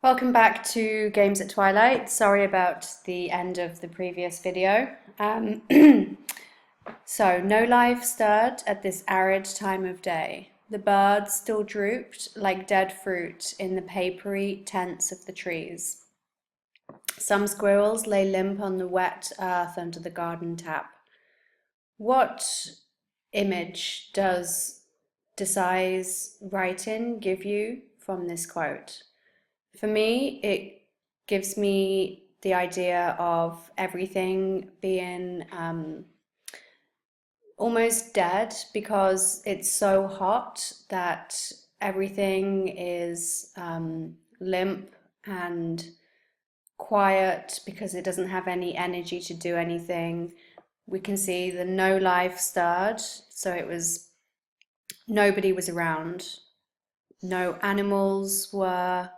Welcome back to Games at Twilight. Sorry about the end of the previous video. So, no life stirred at this arid time of day. The birds still drooped like dead fruit in the papery tents of the trees. Some squirrels lay limp on the wet earth under the garden tap. What image does Desai's writing give you from this quote? For me, it gives me the idea of everything being almost dead because it's so hot that everything is limp and quiet because it doesn't have any energy to do anything. We can see the no life stirred, so nobody was around. No animals were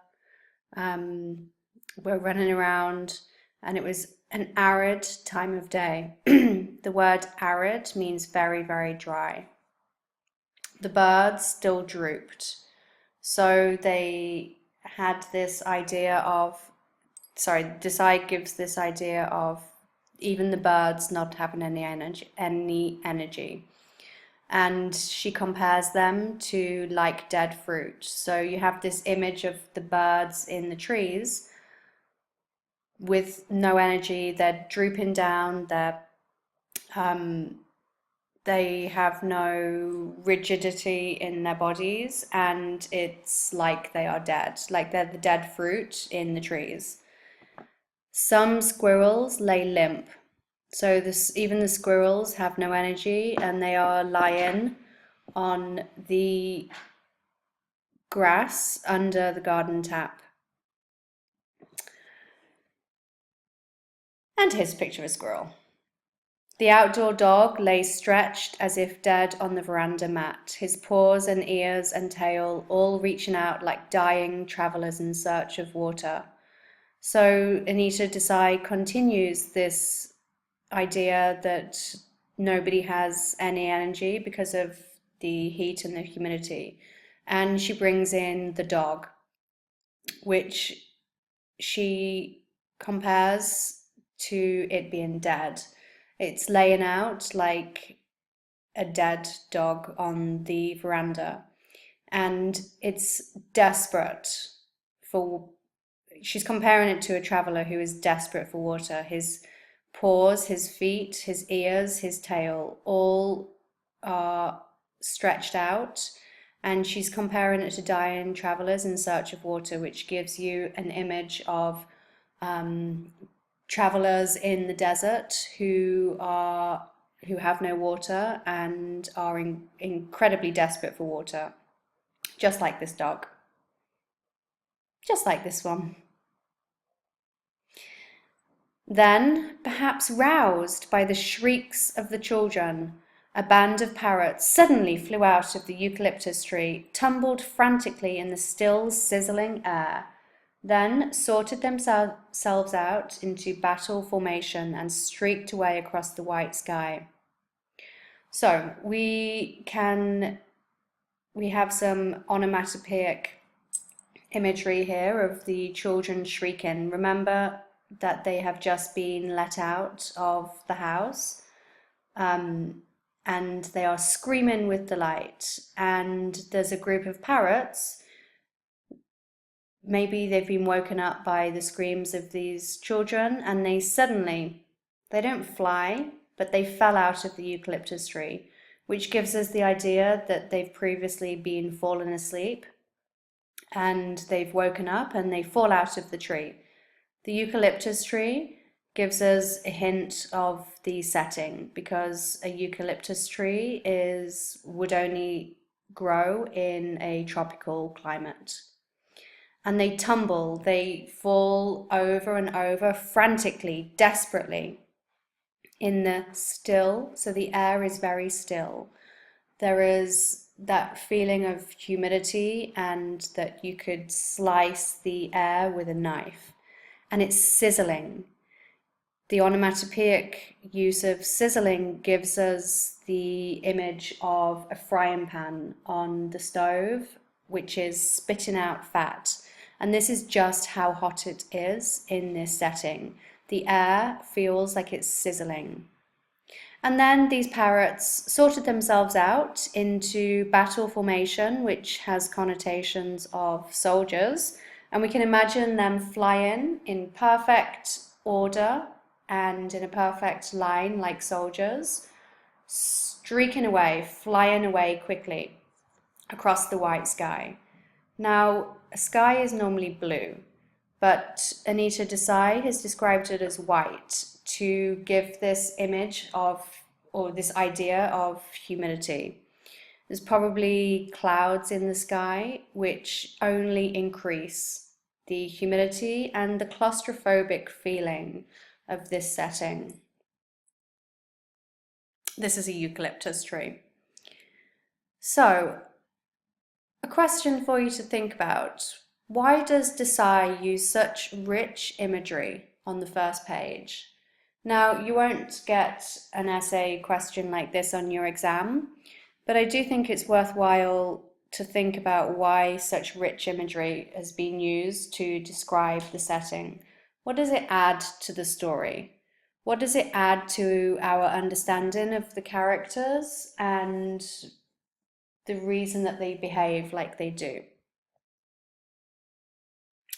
running around, and it was an arid time of day. The word arid means very, very dry. The birds still drooped. So they had this idea of, Desai gives this idea of even the birds not having any energy. And she compares them to like dead fruit. So you have this image of the birds in the trees with no energy. They're drooping down. They have no rigidity in their bodies, and it's like they are dead, like they're the dead fruit in the trees. Some squirrels lay limp. So even the squirrels have no energy, and they are lying on the grass under the garden tap. And here's a picture of a squirrel. The outdoor dog lay stretched as if dead on the veranda mat, his paws and ears and tail all reaching out like dying travelers in search of water. So Anita Desai continues this idea that nobody has any energy because of the heat and the humidity. And she brings in the dog, which she compares to it being dead. It's laying out like a dead dog on the veranda, and it's desperate for. She's comparing it to a traveler who is desperate for water. His paws, his feet, his ears, his tail, all are stretched out, and she's comparing it to dying travelers in search of water, which gives you an image of travelers in the desert who have no water and are incredibly desperate for water, just like this dog, just like this one. Then, perhaps roused by the shrieks of the children, a band of parrots suddenly flew out of the eucalyptus tree, tumbled frantically in the still, sizzling air, then sorted themselves out into battle formation and streaked away across the white sky. So we have some onomatopoeic imagery here of the children shrieking. Remember that they have just been let out of the house, and they are screaming with delight, and there's a group of parrots. Maybe they've been woken up by the screams of these children, and they don't fly, but they fell out of the eucalyptus tree, which gives us the idea that they've previously been fallen asleep, and they've woken up and they fall out of the tree. The eucalyptus tree gives us a hint of the setting, because a eucalyptus tree would only grow in a tropical climate. And they tumble, they fall over and over frantically, desperately in the still, so the air is very still. There is that feeling of humidity and that you could slice the air with a knife. And it's sizzling. The onomatopoeic use of sizzling gives us the image of a frying pan on the stove, which is spitting out fat. And this is just how hot it is in this setting. The air feels like it's sizzling. And then these parrots sorted themselves out into battle formation, which has connotations of soldiers. And we can imagine them flying in perfect order and in a perfect line like soldiers, streaking away, flying away quickly across the white sky. Now, sky is normally blue, but Anita Desai has described it as white to give this image of, or this idea of humidity. There's probably clouds in the sky which only increase the humidity and the claustrophobic feeling of this setting. This is a eucalyptus tree. So, a question for you to think about. Why does Desai use such rich imagery on the first page? Now, you won't get an essay question like this on your exam, but I do think it's worthwhile to think about why such rich imagery has been used to describe the setting. What does it add to the story? What does it add to our understanding of the characters and the reason that they behave like they do?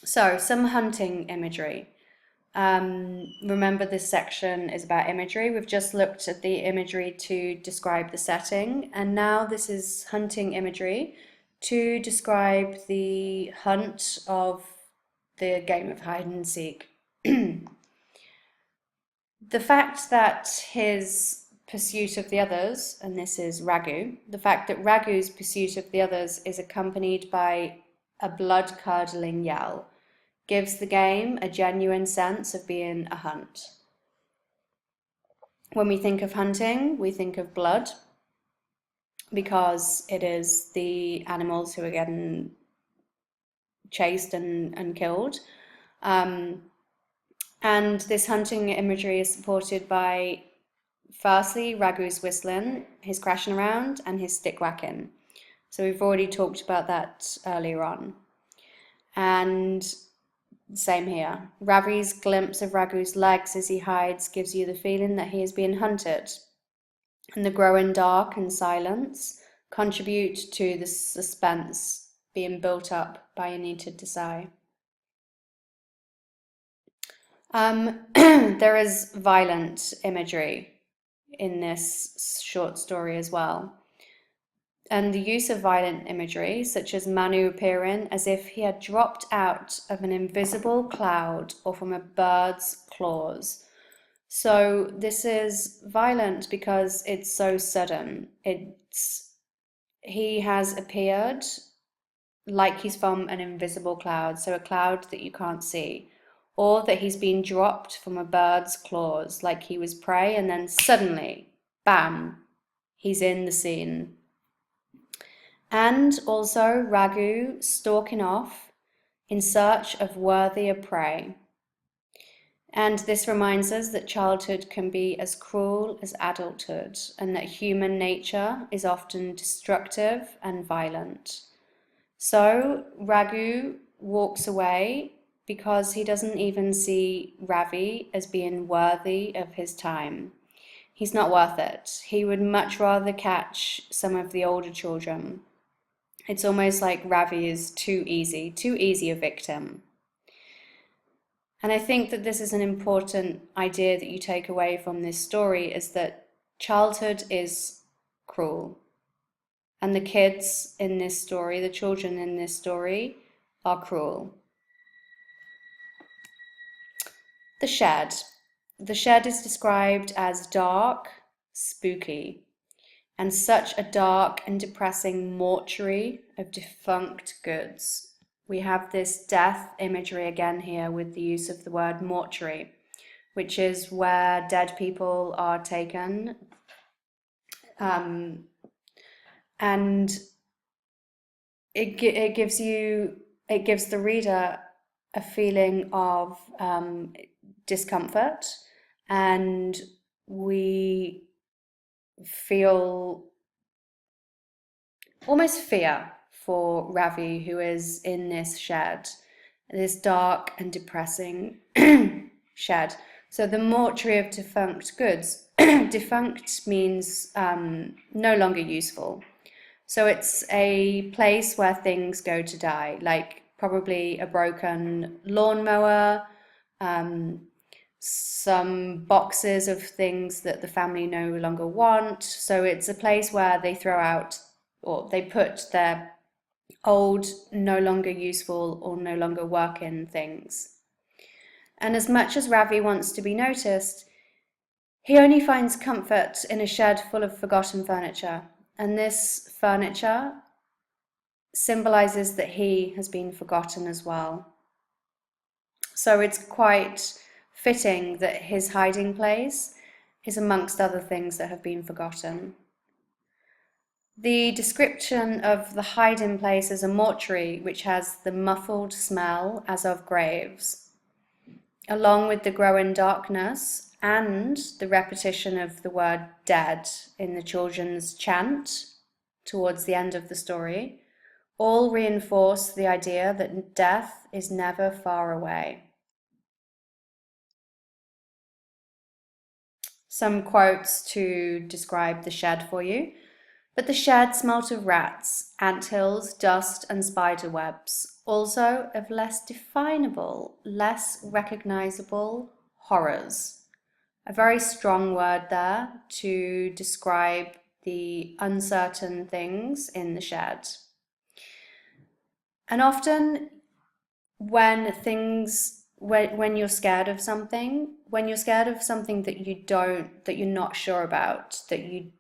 So, some hunting imagery. Remember, this section is about imagery. We've just looked at the imagery to describe the setting, and now this is hunting imagery to describe the hunt of the game of hide and seek. The fact that his pursuit of the others, and this is Raghu, the fact that Raghu's pursuit of the others is accompanied by a blood-curdling yell gives the game a genuine sense of being a hunt. When we think of hunting, we think of blood because it is the animals who are getting chased and killed. And this hunting imagery is supported by, firstly, Raghu's whistling, his crashing around, and his stick whacking. So we've already talked about that earlier on. And same here. Ravi's glimpse of Raghu's legs as he hides gives you the feeling that he is being hunted. And the growing dark and silence contribute to the suspense being built up by Anita Desai. There is violent imagery in this short story as well. And the use of violent imagery, such as Manu appearing as if he had dropped out of an invisible cloud or from a bird's claws. So this is violent because it's so sudden. He has appeared like he's from an invisible cloud, so a cloud that you can't see, or that he's been dropped from a bird's claws, like he was prey, and then suddenly, bam, he's in the scene. And also Raghu stalking off in search of worthier prey. And this reminds us that childhood can be as cruel as adulthood, and that human nature is often destructive and violent. So Raghu walks away because he doesn't even see Ravi as being worthy of his time. He's not worth it. He would much rather catch some of the older children. It's almost like Ravi is too easy a victim. And I think that this is an important idea that you take away from this story, is that childhood is cruel. And the kids in this story, the children in this story, are cruel. The shed. The shed is described as dark, spooky, and such a dark and depressing mortuary of defunct goods. We have this death imagery again here with the use of the word mortuary, which is where dead people are taken. And it gives the reader a feeling of discomfort, and we feel almost fear for Ravi, who is in this shed. this dark and depressing shed. So the mortuary of defunct goods. Defunct means no longer useful. So it's a place where things go to die, like probably a broken lawnmower, some boxes of things that the family no longer want. So it's a place where they throw out, or they put their old, no longer useful or no longer working things. And as much as Ravi wants to be noticed, he only finds comfort in a shed full of forgotten furniture. And this furniture symbolizes that he has been forgotten as well. So it's quite fitting that his hiding place is amongst other things that have been forgotten. The description of the hiding place as a mortuary, which has the muffled smell as of graves, along with the growing darkness and the repetition of the word dead in the children's chant towards the end of the story, all reinforce the idea that death is never far away. Some quotes to describe the shed for you. But the shed smelt of rats, anthills, dust, and spider webs, also of less definable, less recognizable horrors. A very strong word there to describe the uncertain things in the shed. And often when you're scared of something, that you're not sure about, that you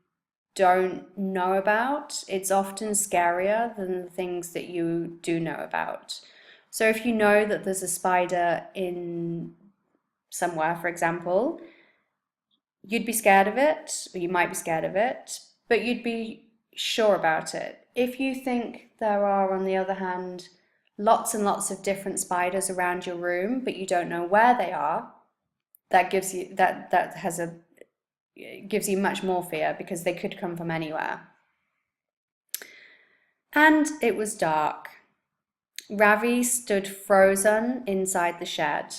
don't know about, it's often scarier than the things that you do know about. So if you know that there's a spider in somewhere, for example, you'd be scared of it, or you might be scared of it, but you'd be sure about it. If you think there are, on the other hand, lots and lots of different spiders around your room, but you don't know where they are, that gives you much more fear, because they could come from anywhere. And it was dark. Ravi stood frozen inside the shed.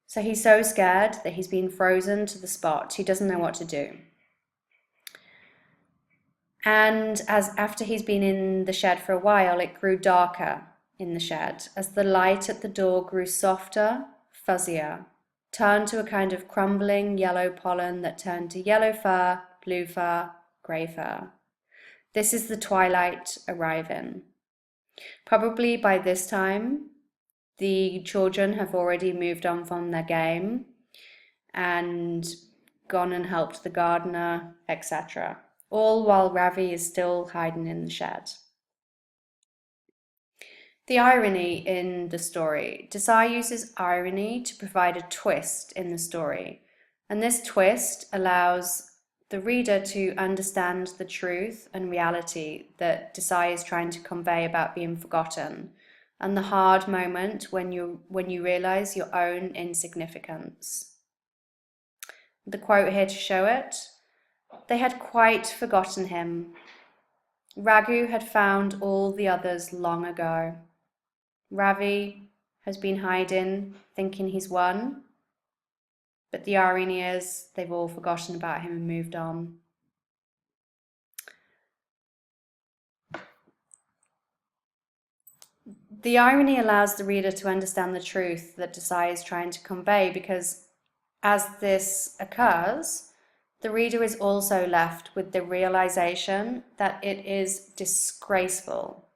So he's so scared that he's been frozen to the spot. He doesn't know what to do. And after he's been in the shed for a while, it grew darker in the shed as the light at the door grew softer, fuzzier, turned to a kind of crumbling yellow pollen that turned to yellow fur, blue fur, grey fur. This is the twilight arriving. Probably by this time, the children have already moved on from their game and gone and helped the gardener, etc. All while Ravi is still hiding in the shed. The irony in the story. Desai uses irony to provide a twist in the story, and this twist allows the reader to understand the truth and reality that Desai is trying to convey about being forgotten, and the hard moment when you realize your own insignificance. The quote here to show it: "They had quite forgotten him. Raghu had found all the others long ago. Ravi has been hiding, thinking he's won, but the irony is they've all forgotten about him and moved on." The irony allows the reader to understand the truth that Desai is trying to convey, because as this occurs, the reader is also left with the realization that it is disgraceful,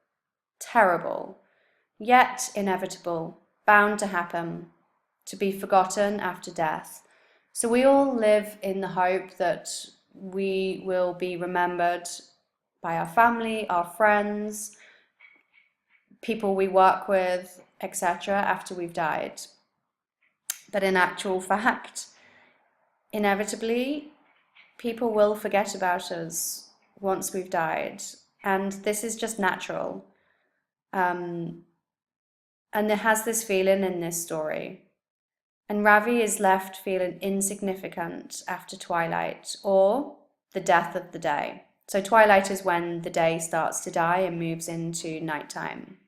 terrible, yet inevitable, bound to happen, to be forgotten after death. So we all live in the hope that we will be remembered by our family, our friends, people we work with, etc., after we've died. But in actual fact, inevitably, people will forget about us once we've died. And this is just natural. And there has this feeling in this story. And Ravi is left feeling insignificant after twilight, or the death of the day. So twilight is when the day starts to die and moves into nighttime.